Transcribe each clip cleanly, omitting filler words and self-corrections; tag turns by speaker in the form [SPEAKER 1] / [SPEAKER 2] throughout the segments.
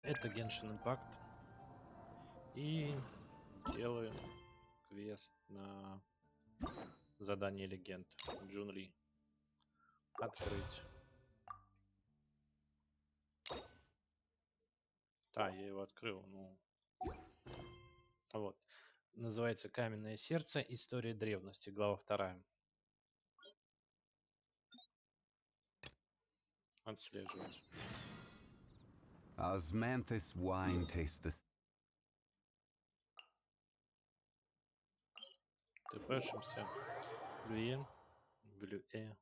[SPEAKER 1] Это Genshin Impact. И делаю квест на задание легенд. Чжун. Открыть. Да, я его открыл. Ну, вот. Называется «Каменное сердце. История древности». Глава 2. Отслеживать.
[SPEAKER 2] Osmanthus wine tastes the
[SPEAKER 1] Тпшимся. Глюе. Глюэ.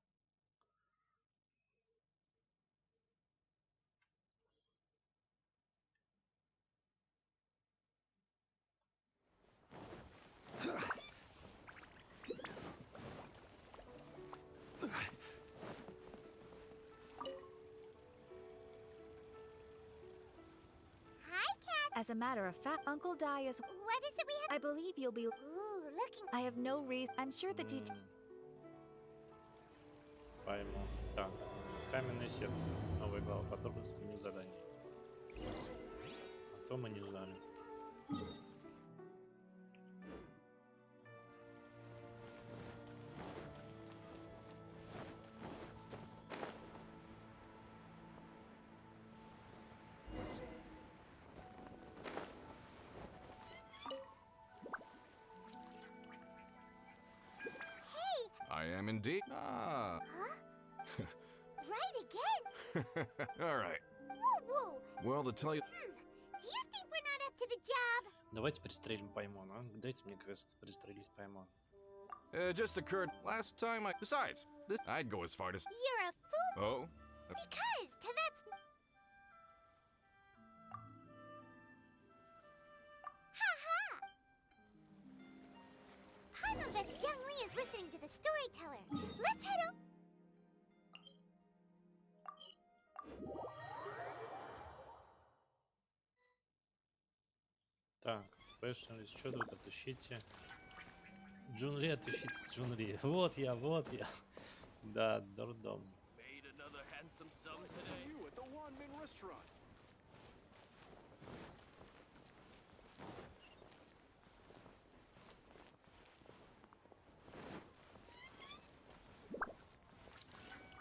[SPEAKER 3] As a matter of fact, Uncle Di is.
[SPEAKER 4] What is it we have?
[SPEAKER 3] I believe you'll be.
[SPEAKER 4] Ooh, looking.
[SPEAKER 3] I have no reason. I'm sure the details.
[SPEAKER 1] Пойму. Так. Каменное сердце. Новая глава. Подробности меню заданий. А то мы не знали.
[SPEAKER 5] I am indeed. Ah.
[SPEAKER 4] Huh? Right again?
[SPEAKER 5] All right.
[SPEAKER 4] Woo woo.
[SPEAKER 5] Well, to tell you.
[SPEAKER 4] Do you think we're not up to the job?
[SPEAKER 1] Давайте пристрелим Паймона. Дайте мне квест пристрелить Паймона.
[SPEAKER 5] It just occurred last time I. Besides, I'd go as far to.
[SPEAKER 4] You're a fool.
[SPEAKER 5] Oh?
[SPEAKER 4] Because Teyvat's. Ha ha! Paimon bets Zhang Li is listening to the storyteller. Let's head over.
[SPEAKER 1] Так, спешились. Что тут отыщите? Чжун, отыщите Чжун. Вот я, вот я. Да, дурдом.
[SPEAKER 6] Made another handsome sum today.
[SPEAKER 7] You at the Wanmin restaurant.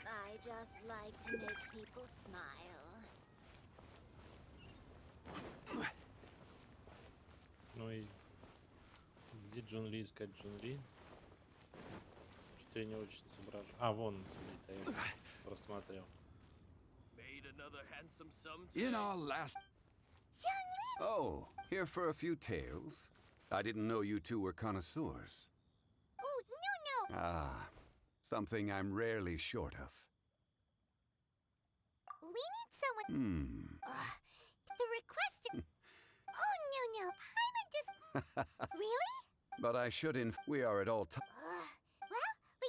[SPEAKER 4] I just like to make people smile.
[SPEAKER 1] Ну и где Чжун искать Чжун? Что-то я не очень соображу. А, вон он сидит, а я его просмотрел.
[SPEAKER 6] Made another handsome sum today.
[SPEAKER 2] in our last.
[SPEAKER 4] Zhang Li!
[SPEAKER 2] Oh, here for a few tales. I didn't know you two were connoisseurs.
[SPEAKER 4] Oh, no, no!
[SPEAKER 2] Ah, something I'm rarely short of.
[SPEAKER 4] We need someone. Ugh, the request. Oh, no, no. Paimon just. Really?
[SPEAKER 2] But I should we are at all times.
[SPEAKER 4] Well, we.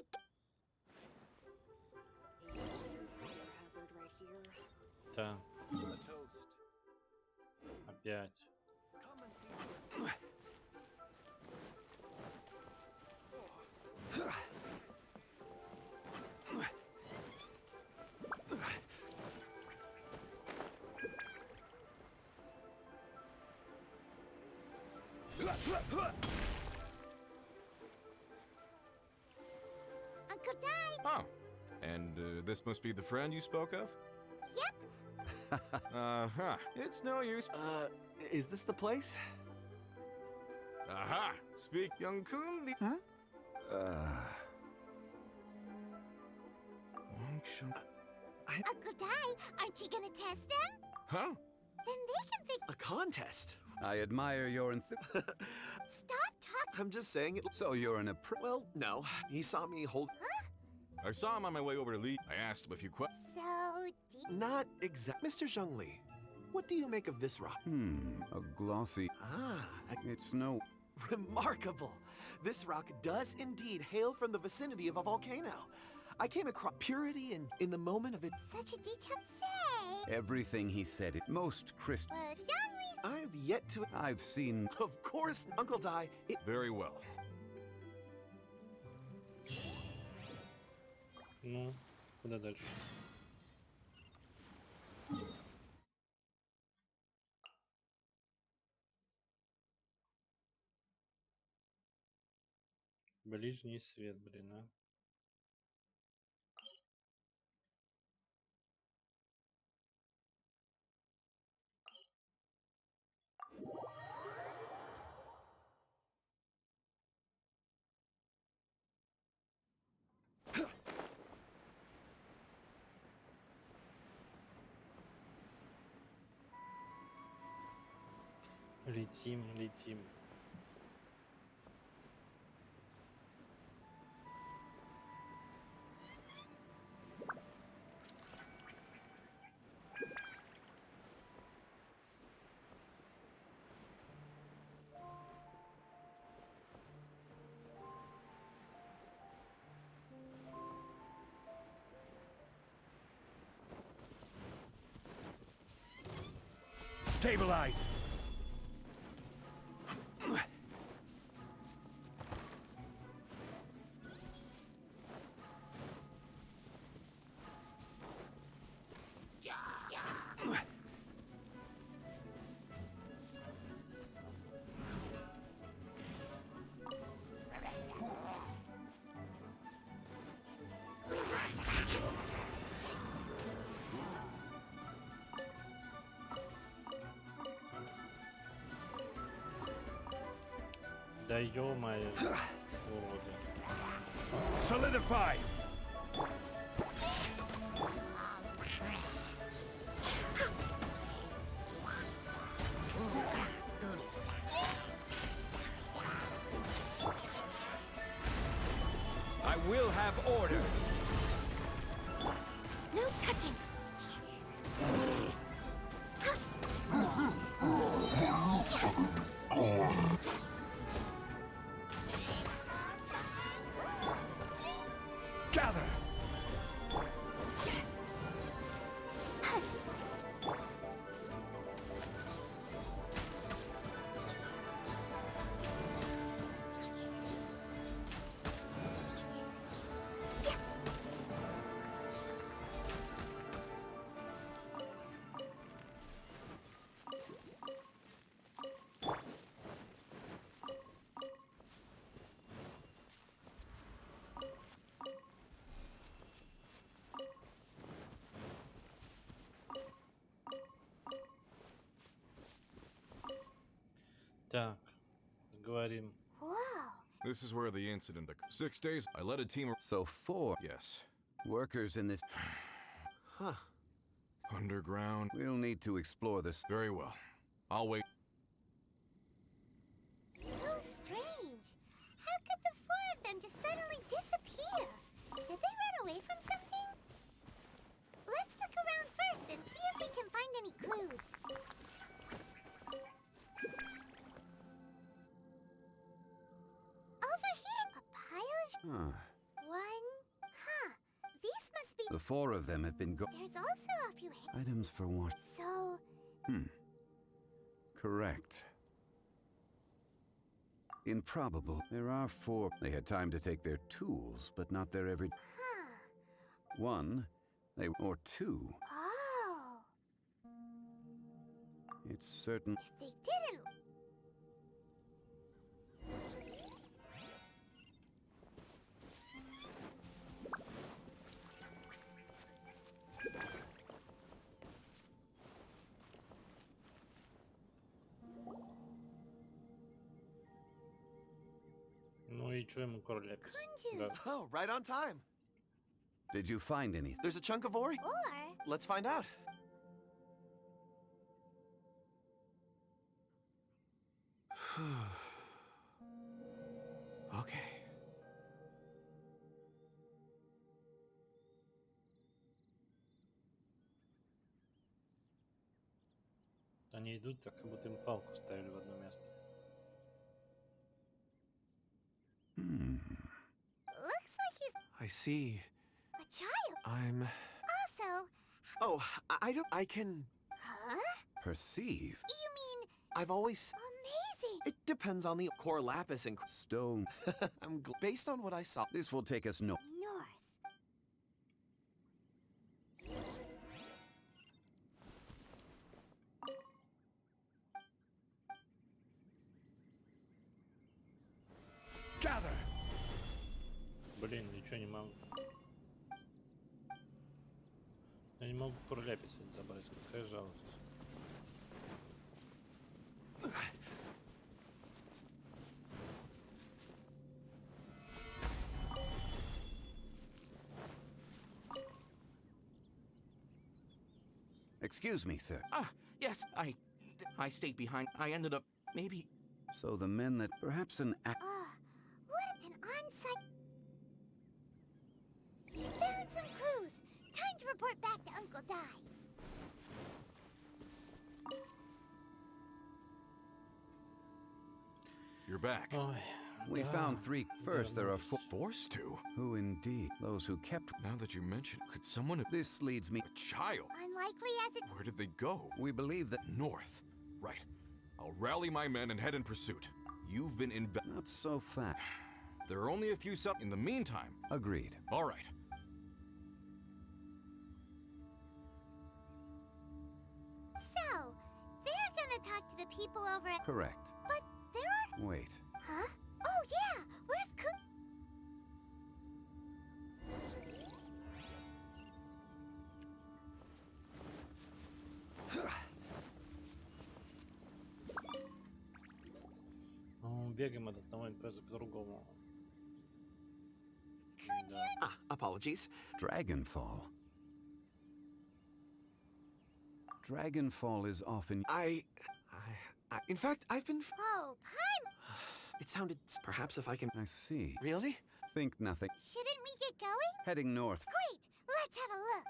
[SPEAKER 3] Hazard right here.
[SPEAKER 1] Да,
[SPEAKER 7] A toast.
[SPEAKER 1] опять.
[SPEAKER 7] Come and see.
[SPEAKER 4] Uncle Di.
[SPEAKER 5] Oh. And this must be the friend you spoke of?
[SPEAKER 4] Yep.
[SPEAKER 5] Uh-huh. It's no use.
[SPEAKER 7] Is this the place?
[SPEAKER 5] Aha! Speak, young Kun. The.
[SPEAKER 4] Uncle Di, aren't you gonna test them?
[SPEAKER 5] Huh?
[SPEAKER 4] Then they can figure.
[SPEAKER 7] A contest?
[SPEAKER 2] I admire your
[SPEAKER 4] Stop talking.
[SPEAKER 7] I'm just saying it.
[SPEAKER 2] So you're an
[SPEAKER 7] Well, no. He saw me hold.
[SPEAKER 5] I saw him on my way over to Lee. I asked him a few questions.
[SPEAKER 4] So deep.
[SPEAKER 7] Not exact. Mr. Zhongli, what do you make of this rock?
[SPEAKER 2] a glossy.
[SPEAKER 7] Ah,
[SPEAKER 2] It's no.
[SPEAKER 7] remarkable. This rock does indeed hail from the vicinity of a volcano. I came across purity and in the moment of it.
[SPEAKER 4] Such a detailed say.
[SPEAKER 2] Everything he said, it most crisp.
[SPEAKER 4] But if Zhang Li's.
[SPEAKER 7] I've yet to.
[SPEAKER 2] I've seen.
[SPEAKER 7] Of course, Uncle Di.
[SPEAKER 5] Very well.
[SPEAKER 1] Ну, куда дальше? Ближний свет, блин, а. Летим, летим.
[SPEAKER 5] Stabilize!
[SPEAKER 1] Да ё-моё. Уроды.
[SPEAKER 5] Solidify! I will have order.
[SPEAKER 4] No touching.
[SPEAKER 5] Gather!
[SPEAKER 1] Так, говорим.
[SPEAKER 4] Whoa.
[SPEAKER 5] This is where the incident occurred. 6 days, I led a team of...
[SPEAKER 2] So 4
[SPEAKER 5] Yes.
[SPEAKER 2] workers in this.
[SPEAKER 7] Huh.
[SPEAKER 5] Underground.
[SPEAKER 2] We'll need to explore this.
[SPEAKER 5] Very well. I'll wait.
[SPEAKER 4] So strange. How could the four of them just suddenly disappear? Did they run away from something? Let's look around first and see if we can find any clues. Over here, a pile of
[SPEAKER 2] Huh.
[SPEAKER 4] one. Huh. These must be.
[SPEAKER 2] The 4 of them have been
[SPEAKER 4] There's also a few
[SPEAKER 2] items for what?
[SPEAKER 4] So,
[SPEAKER 2] Correct. Improbable. There are 4. They had time to take their tools, but not their every.
[SPEAKER 4] huh.
[SPEAKER 2] 1, they or 2.
[SPEAKER 4] Oh.
[SPEAKER 2] It's certain.
[SPEAKER 4] If they didn't.
[SPEAKER 1] Ну и чё ему королепись?
[SPEAKER 4] Кончу.
[SPEAKER 1] Да.
[SPEAKER 7] Oh, right on time.
[SPEAKER 2] Did you find anything?
[SPEAKER 7] There's a chunk of ore.
[SPEAKER 4] Or.
[SPEAKER 7] Let's find out. Okay.
[SPEAKER 1] Они идут так, как будто им палку ставили в одно место.
[SPEAKER 4] Looks like he's
[SPEAKER 7] I see.
[SPEAKER 4] a child.
[SPEAKER 7] I'm.
[SPEAKER 4] Also.
[SPEAKER 7] Oh, I don't. I can.
[SPEAKER 4] Huh?
[SPEAKER 2] Perceive.
[SPEAKER 4] You mean
[SPEAKER 7] I've always.
[SPEAKER 4] amazing?
[SPEAKER 7] It depends on the core lapis and.
[SPEAKER 2] Stone.
[SPEAKER 7] Based on what I saw.
[SPEAKER 2] This will take us no.
[SPEAKER 4] North.
[SPEAKER 5] Gather!
[SPEAKER 1] ничего не могу. Я не могу курляпис забрать, какая жалость.
[SPEAKER 2] Excuse me, sir.
[SPEAKER 8] Ah, yes, I stayed behind. I ended up maybe.
[SPEAKER 2] So the men that perhaps an act.
[SPEAKER 4] What an on-site. Found some clues. Time to report back to Uncle Di.
[SPEAKER 5] You're back.
[SPEAKER 1] Ой,
[SPEAKER 2] We
[SPEAKER 1] да.
[SPEAKER 2] found three. First, there are four.
[SPEAKER 5] Forced to?
[SPEAKER 2] Who indeed? Those who kept.
[SPEAKER 5] Now that you mention, could someone have
[SPEAKER 2] This leads me.
[SPEAKER 5] a child?
[SPEAKER 4] Unlikely as it.
[SPEAKER 5] Where did they go?
[SPEAKER 2] We believe that.
[SPEAKER 5] North. Right. I'll rally my men and head in pursuit. You've been in.
[SPEAKER 2] Not so fast.
[SPEAKER 5] There are only a few in the meantime.
[SPEAKER 2] Agreed.
[SPEAKER 5] All right.
[SPEAKER 4] So, they're gonna talk to the people over at.
[SPEAKER 2] Correct.
[SPEAKER 4] But there are.
[SPEAKER 2] Wait.
[SPEAKER 4] Huh? Oh yeah. Where's Cook?
[SPEAKER 1] Ну, бегаем от одного НПС к другому. Да.
[SPEAKER 7] Ah, apologies.
[SPEAKER 2] Dragonfall. Dragonfall is often.
[SPEAKER 7] In fact, I've been.
[SPEAKER 4] Oh, Paimon.
[SPEAKER 7] It sounded. Perhaps if I can.
[SPEAKER 2] I see.
[SPEAKER 7] Really?
[SPEAKER 2] Think nothing.
[SPEAKER 4] Shouldn't we get going?
[SPEAKER 2] Heading north.
[SPEAKER 4] Great. Let's have a look.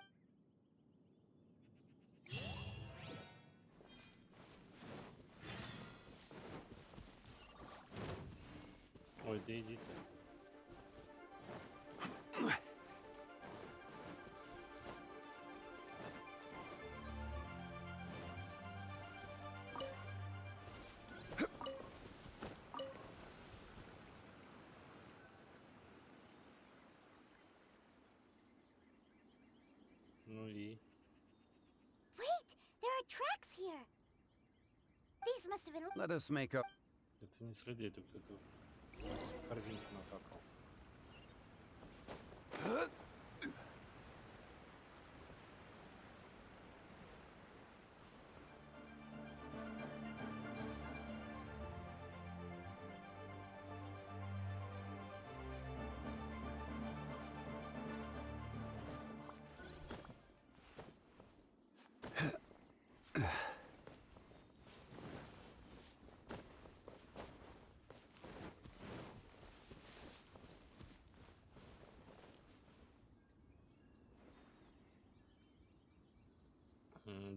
[SPEAKER 1] Ой, да иди ты. Ну и...
[SPEAKER 4] Wait, there are tracks here. These must have been.
[SPEAKER 2] Let us make up.
[SPEAKER 1] Это не следы, это кто-то корзинку накакал.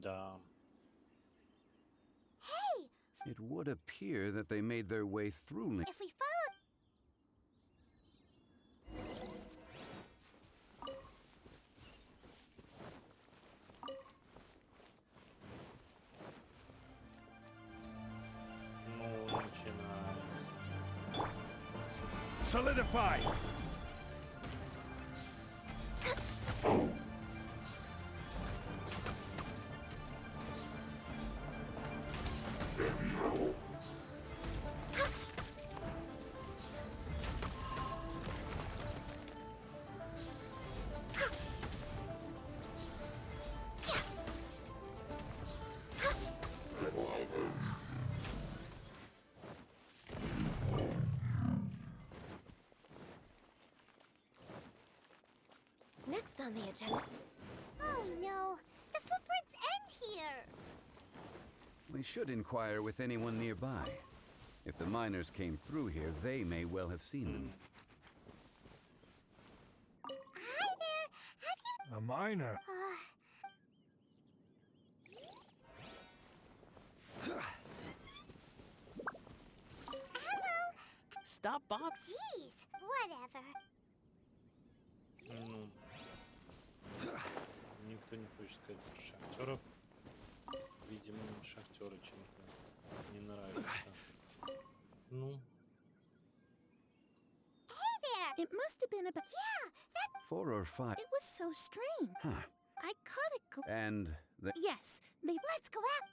[SPEAKER 1] Да.
[SPEAKER 4] Hey,
[SPEAKER 2] It would appear that they made their way through.
[SPEAKER 4] if we follow.
[SPEAKER 1] Ну, начинаем.
[SPEAKER 5] Solidify!
[SPEAKER 3] Next on the agenda.
[SPEAKER 4] Oh no, the footprints end here.
[SPEAKER 2] We should inquire with anyone nearby. If the miners came through here, they may well have seen them.
[SPEAKER 4] Hi there. Have you?
[SPEAKER 5] A miner.
[SPEAKER 4] Hello.
[SPEAKER 8] Stop bothering.
[SPEAKER 4] Jeez. Whatever.
[SPEAKER 1] Ну, никто не хочет сказать про шахтеров. Видимо, шахтеры чем-то не нравятся. Ну,
[SPEAKER 4] Hey there.
[SPEAKER 3] It must have been about.
[SPEAKER 4] Yeah, that.
[SPEAKER 2] 4 or 5.
[SPEAKER 3] It was so strange.
[SPEAKER 2] Huh.
[SPEAKER 3] I caught it.
[SPEAKER 2] And the.
[SPEAKER 3] Yes, they.
[SPEAKER 4] Let's go out.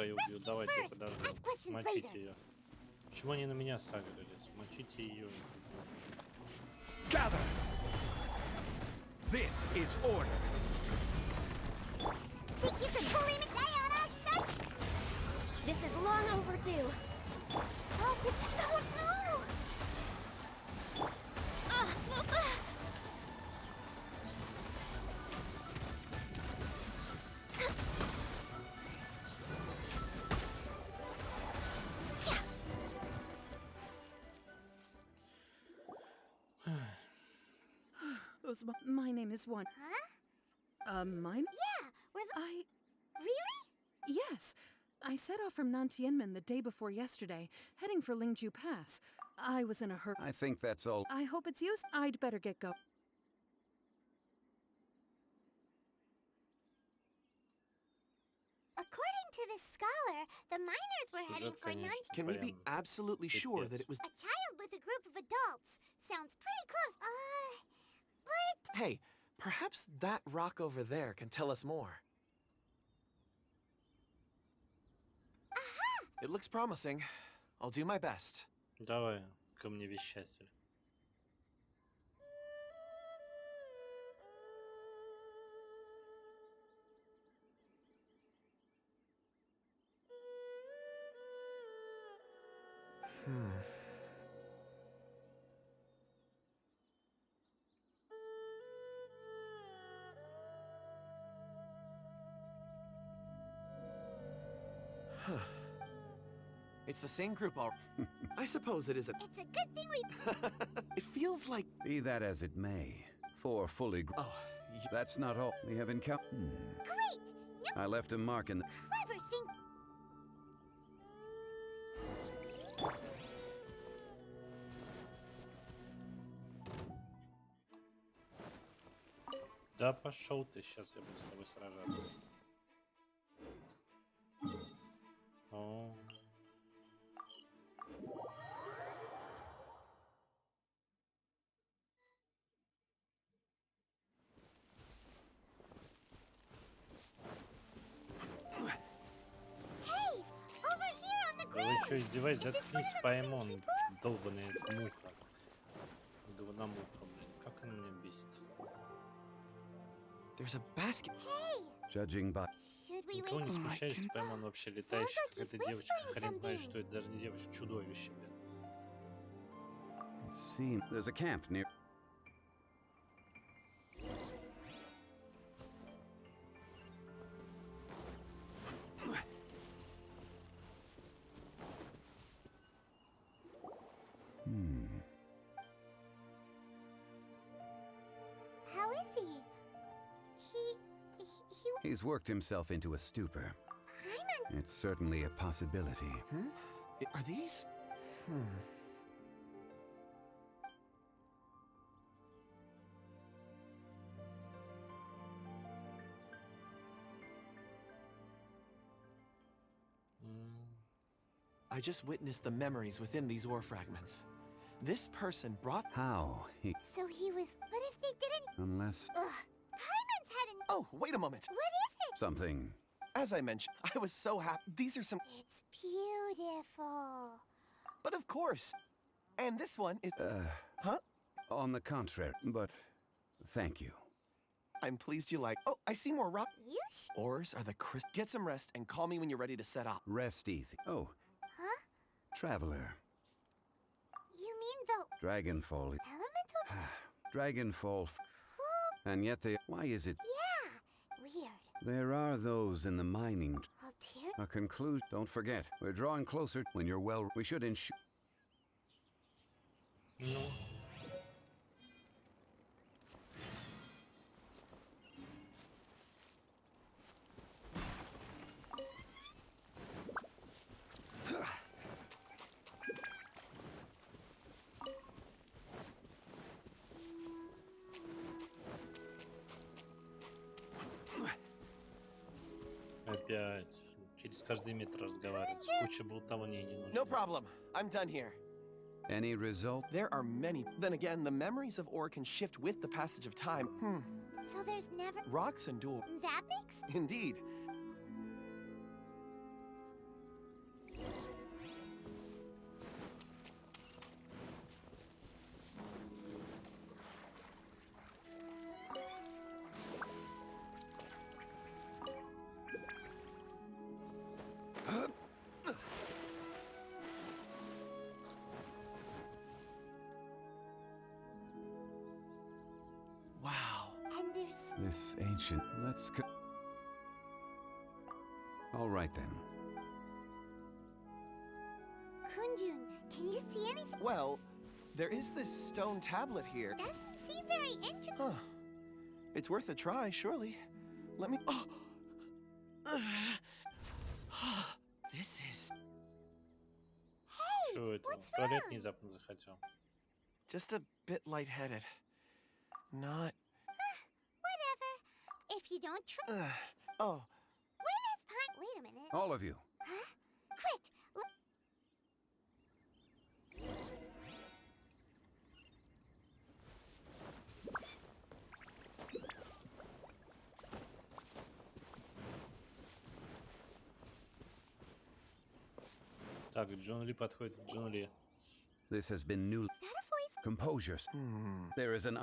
[SPEAKER 1] Пойду-ка я убью.
[SPEAKER 4] Rescue
[SPEAKER 1] Давайте,
[SPEAKER 4] first.
[SPEAKER 1] подожди.
[SPEAKER 4] Ask questions
[SPEAKER 1] Мочите
[SPEAKER 4] later.
[SPEAKER 1] ее. Почему они на меня сагрились? Мочите ее.
[SPEAKER 9] Gather! This is order.
[SPEAKER 4] Think you can bully me? This is long overdue. Oh, no!
[SPEAKER 3] My name is One.
[SPEAKER 4] Huh?
[SPEAKER 3] Mine?
[SPEAKER 4] Yeah, we're the...
[SPEAKER 3] I.
[SPEAKER 4] Really?
[SPEAKER 3] Yes. I set off from Nantianmen the day before yesterday, heading for Lingju Pass. I was in a hurry.
[SPEAKER 2] I think that's all.
[SPEAKER 3] I hope it's used. I'd better get go.
[SPEAKER 4] According to this scholar, the miners were heading for
[SPEAKER 1] конечно.
[SPEAKER 4] Nanti.
[SPEAKER 7] Can we be
[SPEAKER 1] Прям
[SPEAKER 7] absolutely sure that it was...
[SPEAKER 4] A child with a group of adults. Sounds pretty close. But...
[SPEAKER 7] Hey, perhaps that rock over there can tell us more.
[SPEAKER 4] Aha!
[SPEAKER 7] It looks promising. I'll do my best.
[SPEAKER 1] Давай, ко мне вещатель.
[SPEAKER 7] It's the same group all... I suppose it is a...
[SPEAKER 4] It's a good thing we...
[SPEAKER 7] It feels like...
[SPEAKER 2] Be that as it may, four fully.
[SPEAKER 7] Oh,
[SPEAKER 2] That's not all. We have encountered.
[SPEAKER 4] Great! No
[SPEAKER 2] I left a mark in the.
[SPEAKER 4] clever thing.
[SPEAKER 1] Да пошел ты, сейчас я буду с тобой сражаться. О.
[SPEAKER 4] Hey! Over here on the
[SPEAKER 1] Да вы
[SPEAKER 4] ground!
[SPEAKER 1] что, издеваетесь?
[SPEAKER 4] Is this one
[SPEAKER 1] Заткнись,
[SPEAKER 4] of the
[SPEAKER 1] поймон,
[SPEAKER 4] missing people?
[SPEAKER 1] долбаная муха. Говномуха, блин. Как она меня бесит.
[SPEAKER 7] there's a basket.
[SPEAKER 4] Hey!
[SPEAKER 2] Judging by.
[SPEAKER 4] Should we
[SPEAKER 1] Ничего
[SPEAKER 4] wait?
[SPEAKER 1] не
[SPEAKER 7] Oh my
[SPEAKER 1] смущаешься,
[SPEAKER 7] God.
[SPEAKER 1] поймон вообще летающий,
[SPEAKER 4] like
[SPEAKER 1] как
[SPEAKER 4] he's
[SPEAKER 1] эта девочка,
[SPEAKER 4] whispering
[SPEAKER 1] хрен знает,
[SPEAKER 4] something.
[SPEAKER 1] что это, даже не девочка, чудовище, блин.
[SPEAKER 2] It seems there's a camp near.
[SPEAKER 4] How is he? He...
[SPEAKER 2] He's worked himself into a stupor.
[SPEAKER 4] I'm
[SPEAKER 2] It's certainly a possibility.
[SPEAKER 7] Are these... I just witnessed the memories within these ore fragments. This person brought...
[SPEAKER 2] How?
[SPEAKER 4] So he was... But if they didn't...
[SPEAKER 2] Unless
[SPEAKER 4] Ugh. Hyman's had an...
[SPEAKER 7] Oh, wait a moment.
[SPEAKER 4] What is it?
[SPEAKER 2] something.
[SPEAKER 7] As I mentioned, I was so happy. These are some...
[SPEAKER 4] It's beautiful.
[SPEAKER 7] But of course. And this one is... Huh?
[SPEAKER 2] On the contrary, but thank you.
[SPEAKER 7] I'm pleased you like... Oh, I see more rock...
[SPEAKER 4] You
[SPEAKER 7] Ores are the crisp... Get some rest and call me when you're ready to set off.
[SPEAKER 2] Rest easy. Oh,
[SPEAKER 4] Huh?
[SPEAKER 2] traveler.
[SPEAKER 4] You mean the
[SPEAKER 2] Dragonfall.
[SPEAKER 4] elemental?
[SPEAKER 2] Dragonfall. And yet they. Why is it?
[SPEAKER 4] Yeah. Weird.
[SPEAKER 2] There are those in the mining.
[SPEAKER 4] Altair?
[SPEAKER 2] A conclusion. Don't forget, we're drawing closer. When you're well, we should ensure.
[SPEAKER 1] Ну. Опять. Через каждый метр разговаривать. Куча болтовни не нужно.
[SPEAKER 7] No problem. I'm done here.
[SPEAKER 2] Any result?
[SPEAKER 7] There are many. Then again, the memories of ore can shift with the passage of time.
[SPEAKER 4] So there's never...
[SPEAKER 7] Rocks endure.
[SPEAKER 4] That makes...
[SPEAKER 7] Indeed.
[SPEAKER 2] This ancient. All right then.
[SPEAKER 4] Kunjun, can you see anything?
[SPEAKER 7] Well, there is this stone tablet here.
[SPEAKER 4] Doesn't seem very interesting.
[SPEAKER 7] Huh. It's worth a try, surely. Let me. Oh! This is
[SPEAKER 1] Что это?
[SPEAKER 4] what's
[SPEAKER 1] В туалет
[SPEAKER 4] wrong?
[SPEAKER 1] внезапно захотел.
[SPEAKER 7] just a bit lightheaded. Not.
[SPEAKER 4] Whatever. If you don't try.
[SPEAKER 7] Oh,
[SPEAKER 4] Where does Pine? Wait a minute.
[SPEAKER 2] All of you.
[SPEAKER 4] Huh? Quick.
[SPEAKER 1] Так, Джун Ли подходит к Джун Ли.
[SPEAKER 2] This has been new.
[SPEAKER 4] Is that a voice?
[SPEAKER 2] Composure. There is an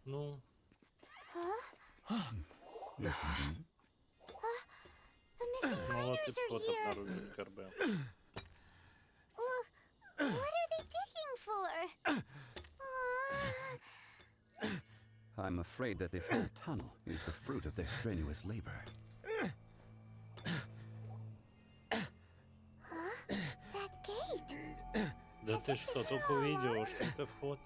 [SPEAKER 1] Ну,
[SPEAKER 2] Listen.
[SPEAKER 4] The missing
[SPEAKER 1] ну вот
[SPEAKER 4] miners
[SPEAKER 1] и
[SPEAKER 4] are
[SPEAKER 1] кот
[SPEAKER 4] here.
[SPEAKER 1] обнаружил КРБ.
[SPEAKER 4] What are they digging for?
[SPEAKER 2] I'm afraid that this whole tunnel is the fruit of their strenuous labor.
[SPEAKER 4] That gate.
[SPEAKER 1] Да ты что, только увидела, что это вход.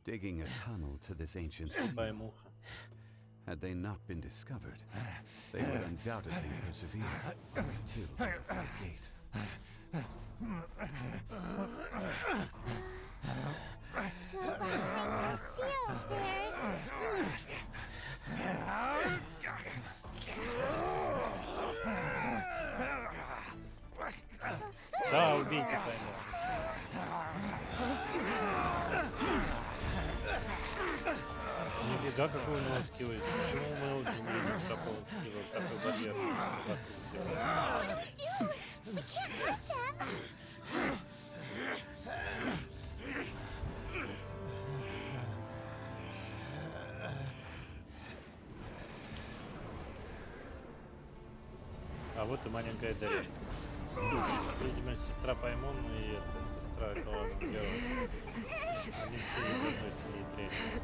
[SPEAKER 2] Digging a tunnel to this ancient
[SPEAKER 1] Баймуха.
[SPEAKER 2] had they not been discovered, they would undoubtedly persevere until the gate.
[SPEAKER 4] So behind the seal, there's.
[SPEAKER 1] Да, убейте Баймуха. Нифига, какой у него скилл есть. Почему у Мелоди не видно такого скилла, такой барьер?
[SPEAKER 4] What do we do? We can't hurt them.
[SPEAKER 1] А вот и маленькая Дарья. Видимо, сестра Паймона и эта сестра главного героя. Они все из одной семьи третьей.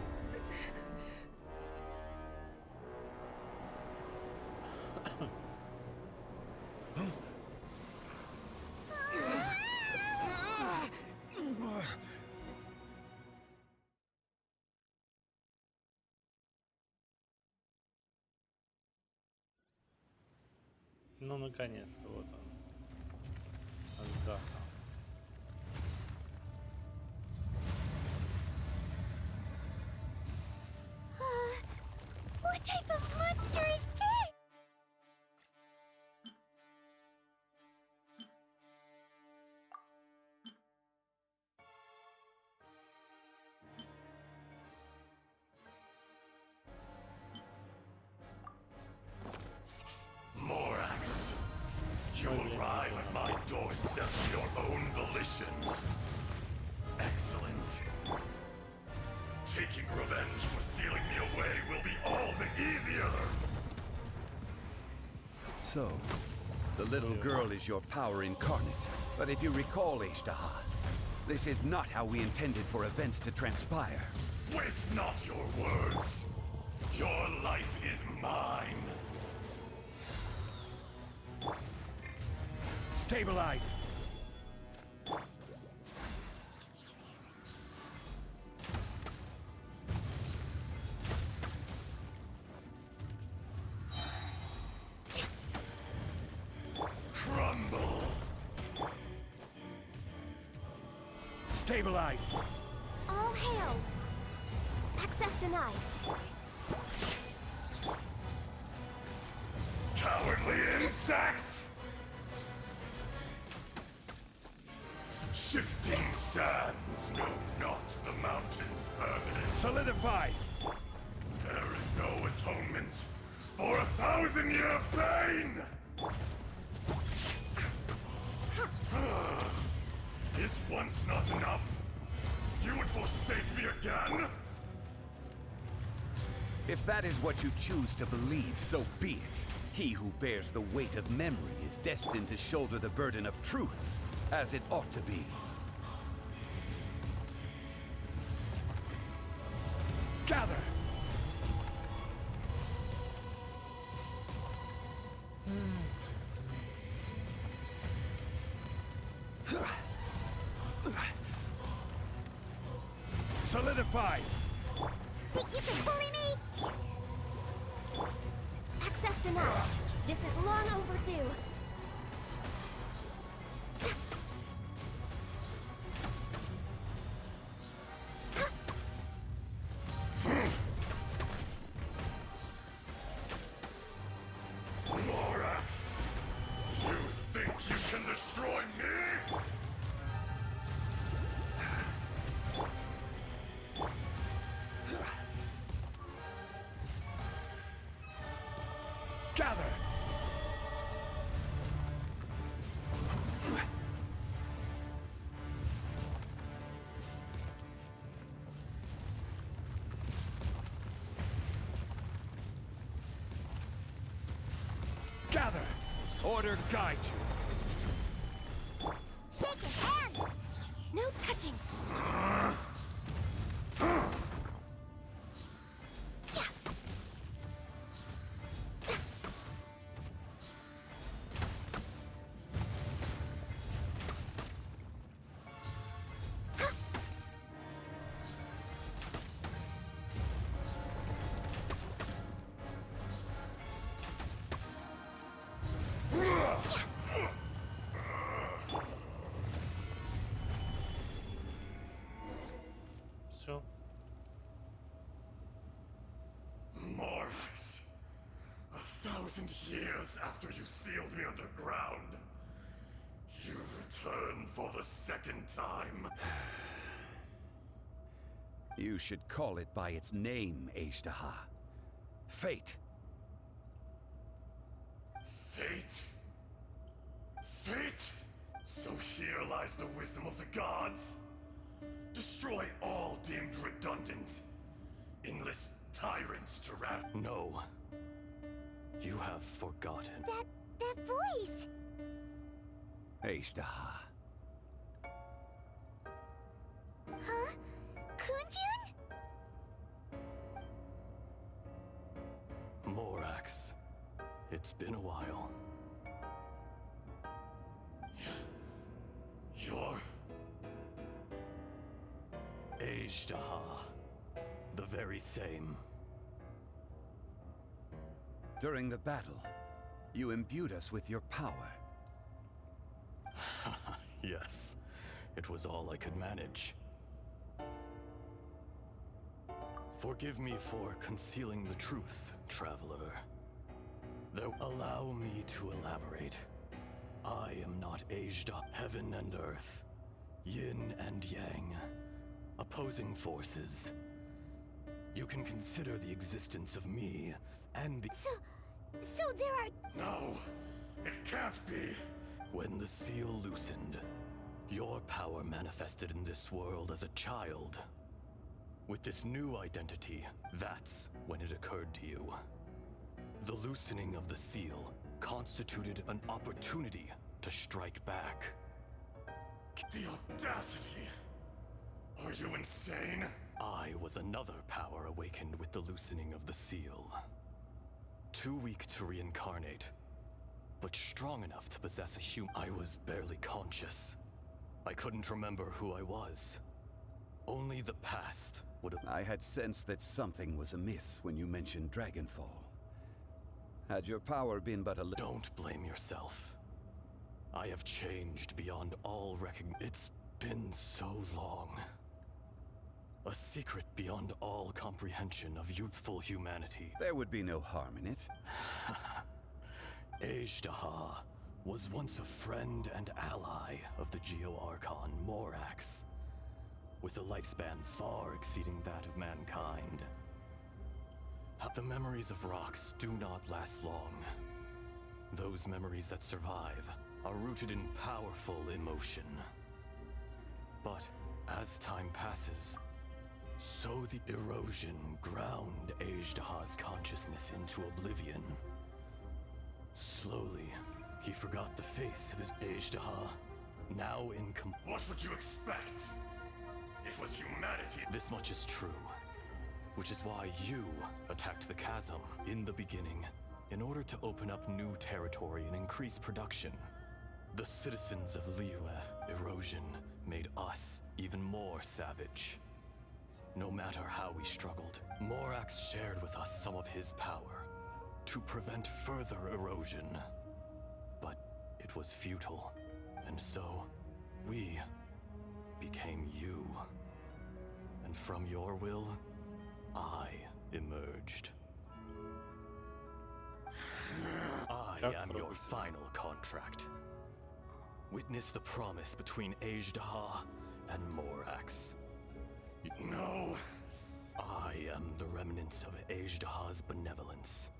[SPEAKER 1] Ну, наконец-то, вот он. Отдохнул.
[SPEAKER 4] What type of monster is this?
[SPEAKER 9] Morax, you arrive at my doorstep of your own volition. Excellent. Taking revenge for sealing me away will be all the easier.
[SPEAKER 2] So, the little girl is your power incarnate. But if you recall, Ishtaha, this is not how we intended for events to transpire.
[SPEAKER 9] Waste not your words. Your life is mine.
[SPEAKER 2] Stabilize!
[SPEAKER 9] Crumble.
[SPEAKER 2] Stabilize!
[SPEAKER 4] All hail. Access denied.
[SPEAKER 9] Cowardly insects! Shifting sands know not the mountain's permanence.
[SPEAKER 2] Solidify!
[SPEAKER 9] There is no atonement for 1,000-year pain! Is once not enough? You would forsake me again?
[SPEAKER 2] If that is what you choose to believe, so be it. He who bears the weight of memory is destined to shoulder the burden of truth, as it ought to be. Gather! Solidify!
[SPEAKER 4] Think you can bully me?
[SPEAKER 10] Access denied. This is long overdue.
[SPEAKER 9] Morax, you think you can destroy me?
[SPEAKER 2] Gather! Gather! Order guide you.
[SPEAKER 4] Shake your hands!
[SPEAKER 10] No touching.
[SPEAKER 1] Все.
[SPEAKER 9] Morax, 1,000 years after you sealed me underground, you return for the second time.
[SPEAKER 2] You should call it by its name, Ajdaha. Fate.
[SPEAKER 9] Fate? Fate? So here lies the wisdom of the gods. Destroy all deemed redundant. Enlist tyrants to wrap.
[SPEAKER 6] No. You have forgotten.
[SPEAKER 4] That voice!
[SPEAKER 2] Ajdaha.
[SPEAKER 4] Huh? Kunjun?
[SPEAKER 6] Morax. It's been a while.
[SPEAKER 9] You're...
[SPEAKER 6] Ajdaha. The very same.
[SPEAKER 2] During the battle, you imbued us with your power.
[SPEAKER 6] Yes. It was all I could manage. Forgive me for concealing the truth, traveler. Though allow me to elaborate. I am not Ajda. Heaven and earth, yin and yang, opposing forces. You can consider the existence of me and the...
[SPEAKER 4] So there are...
[SPEAKER 9] No, it can't be.
[SPEAKER 6] When the seal loosened, your power manifested in this world as a child. With this new identity, that's when it occurred to you. The loosening of the seal constituted an opportunity to strike back.
[SPEAKER 9] The audacity. Are you insane?
[SPEAKER 6] I was another power awakened with the loosening of the seal. Too weak to reincarnate, but strong enough to possess a human. I was barely conscious. I couldn't remember who I was. Only the past would have...
[SPEAKER 2] I had sensed that something was amiss when you mentioned Dragonfall. Had your power been but a little...
[SPEAKER 6] Don't blame yourself. I have changed beyond all recognition. It's been so long. A secret beyond all comprehension of youthful humanity.
[SPEAKER 2] There would be no harm in it.
[SPEAKER 6] Ajdaha was once a friend and ally of the Geo-Archon Morax, with a lifespan far exceeding that of mankind. The memories of rocks do not last long. Those memories that survive are rooted in powerful emotion. But as time passes, So the erosion ground Ajdaha's consciousness into oblivion. Slowly, he forgot the face of his Ajdaha, now in
[SPEAKER 9] What would you expect? It was humanity.
[SPEAKER 6] This much is true, which is why you attacked the chasm in the beginning, in order to open up new territory and increase production. The citizens of Liyue erosion made us even more savage. No matter how we struggled, Morax shared with us some of his power to prevent further erosion. But it was futile, and so we became you. And from your will, I emerged. I am your final contract. Witness the promise between Ajdaha and Morax.
[SPEAKER 9] No.
[SPEAKER 6] I am the remnants of Ajdaha's benevolence.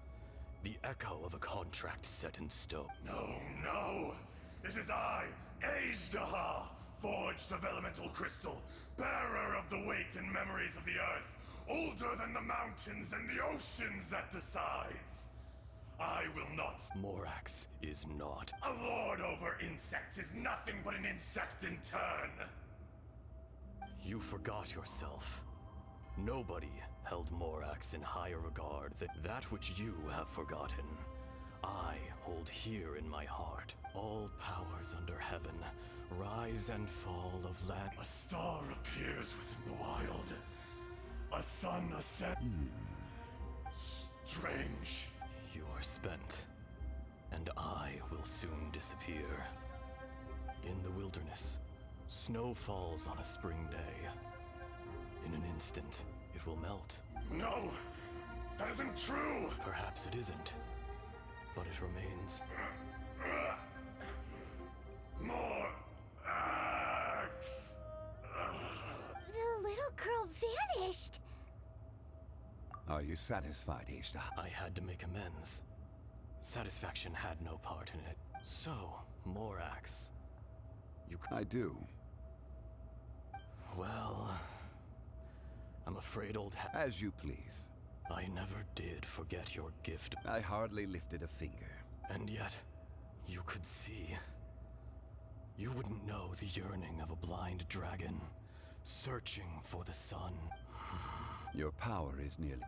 [SPEAKER 6] The echo of a contract set in stone.
[SPEAKER 9] No. It is I, Ajdaha, forged of elemental crystal, bearer of the weight and memories of the earth, older than the mountains and the oceans that decides. I will not.
[SPEAKER 6] Morax is not.
[SPEAKER 9] A lord over insects is nothing but an insect in turn.
[SPEAKER 6] You forgot yourself. Nobody held Morax in higher regard than that which you have forgotten. I hold here in my heart all powers under heaven, rise and fall of land.
[SPEAKER 9] A star appears within the wild. A sun ascends. Strange.
[SPEAKER 6] You are spent, and I will soon disappear. In the wilderness, snow falls on a spring day. In an instant, it will melt.
[SPEAKER 9] No, that isn't true.
[SPEAKER 6] Perhaps it isn't, but it remains.
[SPEAKER 9] More axe.
[SPEAKER 4] The little girl vanished.
[SPEAKER 2] Are you satisfied, Ajdaha?
[SPEAKER 6] I had to make amends. Satisfaction had no part in it. So, Morax,
[SPEAKER 2] I do.
[SPEAKER 6] Well, I'm afraid old
[SPEAKER 2] As you please.
[SPEAKER 6] I never did forget your gift.
[SPEAKER 2] I hardly lifted a finger.
[SPEAKER 6] And yet, you could see. You wouldn't know the yearning of a blind dragon, searching for the sun.
[SPEAKER 2] Your power is nearly...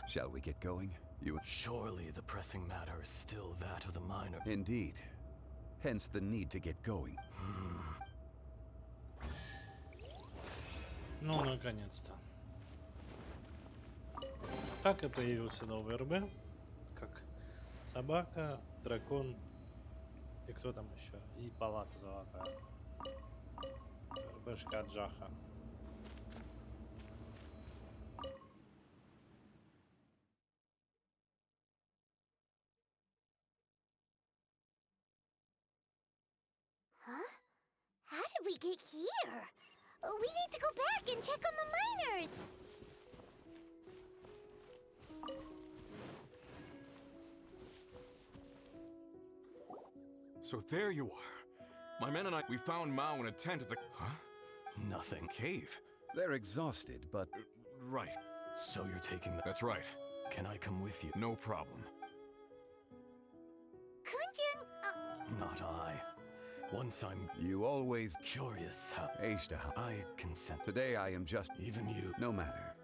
[SPEAKER 2] Shall we get going?
[SPEAKER 6] Surely the pressing matter is still that of the minor.
[SPEAKER 2] Indeed. Hence the need to get going.
[SPEAKER 1] Ну, наконец-то. Так и появился новый РБ. Как собака, дракон и кто там еще? И палата золотая. РБшка от Джаха.
[SPEAKER 4] Huh? How did we get here? We need to go back and check on the miners.
[SPEAKER 5] So there you are. My men and I, we found Mao in a tent at the... Huh?
[SPEAKER 6] Nothing.
[SPEAKER 5] Cave?
[SPEAKER 2] They're exhausted, but...
[SPEAKER 5] Right.
[SPEAKER 6] So you're taking the...
[SPEAKER 5] That's right.
[SPEAKER 6] Can I come with you?
[SPEAKER 5] No problem.
[SPEAKER 4] Kunjun,
[SPEAKER 6] Not I. Once I'm
[SPEAKER 2] You always...
[SPEAKER 6] curious how...
[SPEAKER 2] Ajdaha.
[SPEAKER 6] I consent.
[SPEAKER 2] Today I am just...
[SPEAKER 6] Even you.
[SPEAKER 2] No matter.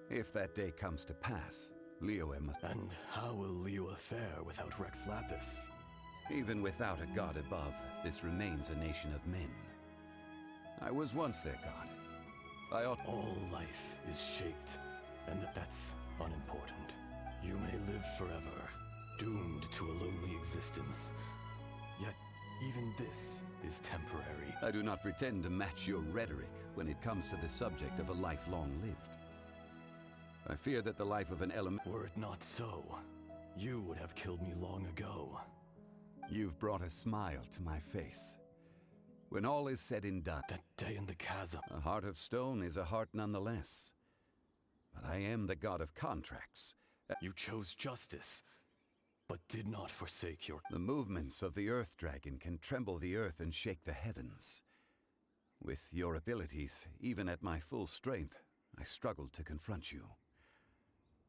[SPEAKER 2] If that day comes to pass, Liyue must...
[SPEAKER 6] And how will Liyue fare without Rex Lapis?
[SPEAKER 2] Even without a god above, this remains a nation of men. I was once their god. I ought...
[SPEAKER 6] All life is shaped, and that's unimportant. You may live forever, doomed to a lonely existence. Yet, even this is temporary.
[SPEAKER 2] I do not pretend to match your rhetoric when it comes to the subject of a life long lived. I fear that the life of an element...
[SPEAKER 6] Were it not so, you would have killed me long ago.
[SPEAKER 2] You've brought a smile to my face. When all is said and done...
[SPEAKER 6] That day in the chasm.
[SPEAKER 2] A heart of stone is a heart nonetheless. But I am the god of contracts.
[SPEAKER 6] You chose justice, but did not forsake your...
[SPEAKER 2] The movements of the Earth Dragon can tremble the earth and shake the heavens. With your abilities, even at my full strength, I struggled to confront you.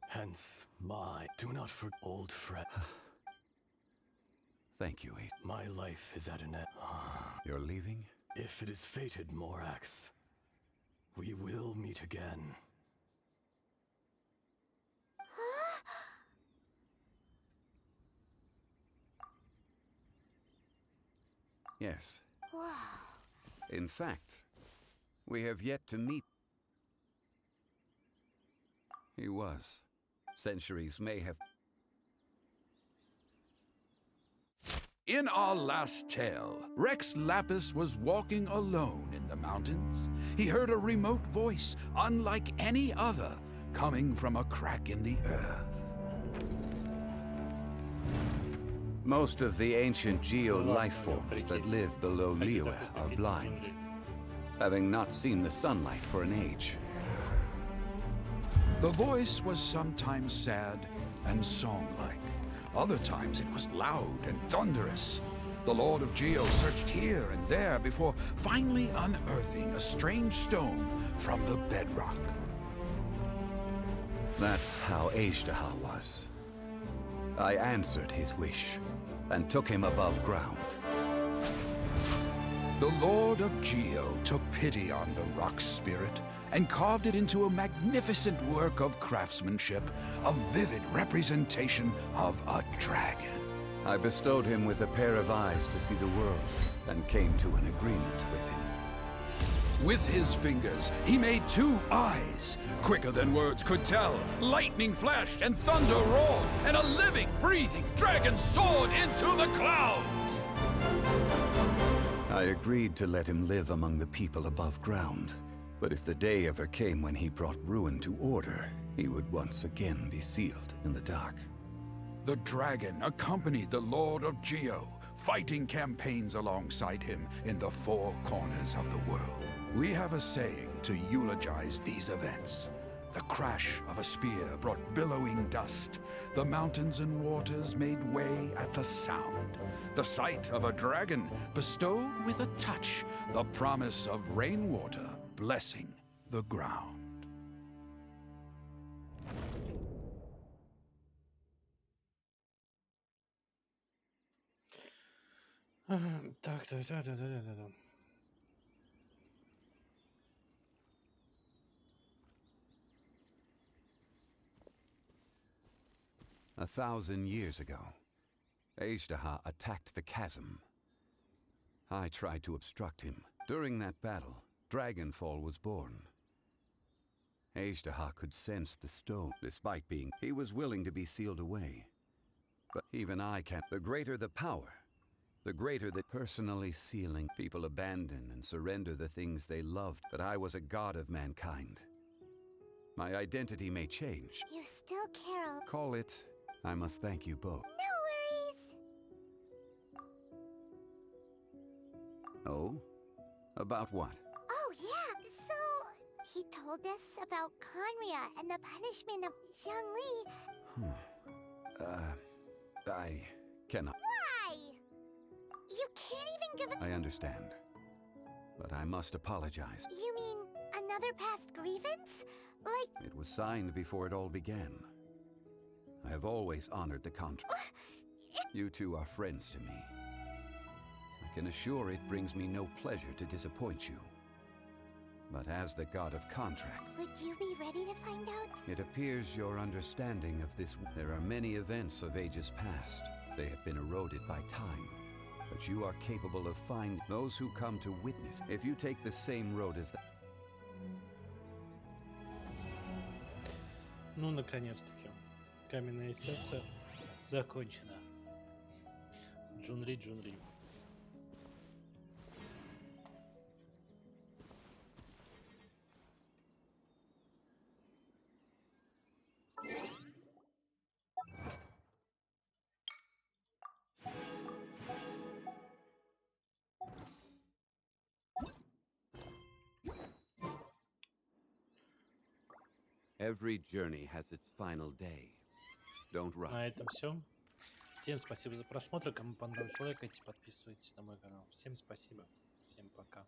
[SPEAKER 6] Hence, do not forget old friend.
[SPEAKER 2] Thank you, Aid.
[SPEAKER 6] My life is at an end.
[SPEAKER 2] You're leaving?
[SPEAKER 6] If it is fated, Morax, we will meet again.
[SPEAKER 2] Yes.
[SPEAKER 4] Wow.
[SPEAKER 2] In fact, we have yet to meet. He was. Centuries may have...
[SPEAKER 11] In our last tale, Rex Lapis was walking alone in the mountains. He heard a remote voice, unlike any other, coming from a crack in the earth.
[SPEAKER 2] Most of the ancient geo life forms that live below Liyue are blind, having not seen the sunlight for an age.
[SPEAKER 11] The voice was sometimes sad and song-like. Other times it was loud and thunderous. The Lord of Geo searched here and there before finally unearthing a strange stone from the bedrock.
[SPEAKER 2] That's how Azhdaha was. I answered his wish and took him above ground.
[SPEAKER 11] The Lord of Geo took pity on the rock spirit and carved it into a magnificent work of craftsmanship, a vivid representation of a dragon.
[SPEAKER 2] I bestowed him with a pair of eyes to see the world and came to an agreement with him.
[SPEAKER 11] With his fingers, he made 2 eyes, quicker than words could tell. Lightning flashed and thunder roared, and a living, breathing dragon soared into the clouds.
[SPEAKER 2] I agreed to let him live among the people above ground. But if the day ever came when he brought ruin to order, he would once again be sealed in the dark.
[SPEAKER 11] The dragon accompanied the Lord of Geo, fighting campaigns alongside him in the 4 corners of the world. We have a saying to eulogize these events. The crash of a spear brought billowing dust. The mountains and waters made way at the sound. The sight of a dragon bestowed with a touch the promise of rainwater blessing the ground.
[SPEAKER 1] Так, да.
[SPEAKER 2] 1,000 years ago, Azhdaha attacked the chasm. I tried to obstruct him. During that battle, Dragonfall was born. Azhdaha could sense the stone, despite being... He was willing to be sealed away. But even I can't... The greater the power, the greater the personally sealing. People abandon and surrender the things they loved, but I was a god of mankind. My identity may change.
[SPEAKER 4] You still care.
[SPEAKER 2] Call it, I must thank you both.
[SPEAKER 4] No worries.
[SPEAKER 2] Oh? About what?
[SPEAKER 4] Oh, yeah. So, he told us about Conria and the punishment of Zhongli.
[SPEAKER 2] I cannot.
[SPEAKER 4] Why? You can't even give a...
[SPEAKER 2] I understand. But I must apologize.
[SPEAKER 4] You mean another past grievance? Like...
[SPEAKER 2] It was signed before it all began. I have always honored the contract. You two are friends to me. I can assure it brings me no pleasure to disappoint you. But as the god of contract...
[SPEAKER 4] Would you be ready to find out?
[SPEAKER 2] It appears your understanding of this... There are many events of ages past. They have been eroded by time. But you are capable of finding those who come to witness. If you take the same road as the...
[SPEAKER 1] Ну, наконец-таки. Каменное сердце закончено. Джунри.
[SPEAKER 2] Every journey has its final day. Don't rush.
[SPEAKER 1] На этом все. Всем спасибо за просмотр. Кому понравилось, лайкайте, подписывайтесь на мой канал. Всем спасибо. Всем пока.